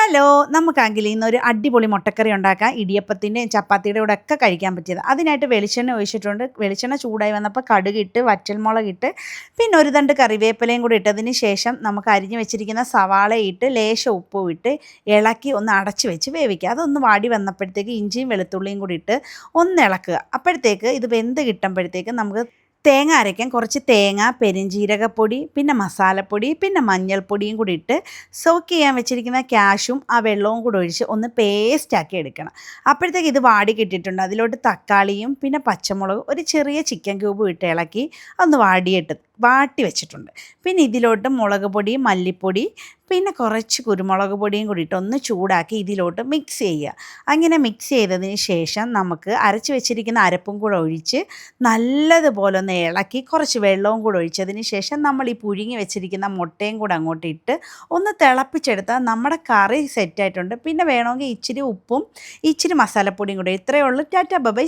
Hello, നമുക്കാണെങ്കിൽ ഇന്നൊരു അടിപൊളി മുട്ടക്കറി ഉണ്ടാക്കാം. ഇടിയപ്പത്തിൻ്റെയും ചപ്പാത്തിയുടെ കൂടെ ഒക്കെ കഴിക്കാൻ പറ്റിയത്. അതിനായിട്ട് വെളിച്ചെണ്ണ ഒഴിച്ചിട്ടുണ്ട്. വെളിച്ചെണ്ണ ചൂടായി വന്നപ്പോൾ കടുകിട്ട്, വറ്റൽമുളകിട്ട്, പിന്നെ ഒരു തണ്ട് കറിവേപ്പിലയും കൂടി ഇട്ടതിന് ശേഷം നമുക്ക് അരിഞ്ഞു വെച്ചിരിക്കുന്ന സവാളയിട്ട് ലേശം ഉപ്പും ഇട്ട് ഇളക്കി ഒന്ന് അടച്ച് വെച്ച് വേവിക്കുക. അതൊന്ന് വാടി വന്നപ്പോഴത്തേക്ക് ഇഞ്ചിയും വെളുത്തുള്ളിയും കൂടി ഇട്ട് ഒന്ന് ഇളക്കുക. അപ്പോഴത്തേക്ക് ഇത് വെന്ത് കിട്ടുമ്പോഴത്തേക്ക് നമുക്ക് തേങ്ങ അരയ്ക്കാൻ കുറച്ച് തേങ്ങ, പെരുംജീരകപ്പൊടി, പിന്നെ മസാലപ്പൊടി, പിന്നെ മഞ്ഞൾപ്പൊടിയും കൂടി ഇട്ട് സോക്ക് ചെയ്യാൻ വെച്ചിരിക്കുന്ന ക്യാഷും ആ വെള്ളവും കൂടി ഒഴിച്ച് ഒന്ന് പേസ്റ്റാക്കി എടുക്കണം. അപ്പോഴത്തേക്ക് ഇത് വാടി കിട്ടിയിട്ടുണ്ട്. അതിലോട്ട് തക്കാളിയും പിന്നെ പച്ചമുളകും ഒരു ചെറിയ ചിക്കൻ ക്യൂബും ഇട്ട് ഇളക്കി ഒന്ന് വാട്ടി വെച്ചിട്ടുണ്ട്. പിന്നെ ഇതിലോട്ട് മുളക് പൊടി, മല്ലിപ്പൊടി, പിന്നെ കുറച്ച് കുരുമുളക് പൊടിയും കൂടി ഇട്ട് ഒന്ന് ചൂടാക്കി ഇതിലോട്ട് മിക്സ് ചെയ്യുക. അങ്ങനെ മിക്സ് ചെയ്തതിന് ശേഷം നമുക്ക് അരച്ച് വെച്ചിരിക്കുന്ന അരപ്പും കൂടെ ഒഴിച്ച് നല്ലതുപോലെ ഒന്ന് ഇളക്കി കുറച്ച് വെള്ളവും കൂടെ ഒഴിച്ചതിന് ശേഷം നമ്മൾ ഈ പുഴുങ്ങി വെച്ചിരിക്കുന്ന മുട്ടയും കൂടെ അങ്ങോട്ട് ഇട്ട് ഒന്ന് തിളപ്പിച്ചെടുത്താൽ നമ്മുടെ കറി സെറ്റായിട്ടുണ്ട്. പിന്നെ വേണമെങ്കിൽ ഇച്ചിരി ഉപ്പും ഇച്ചിരി മസാലപ്പൊടിയും കൂടെ. ഇത്രയേ ഉള്ളൂ. Tata bye bye.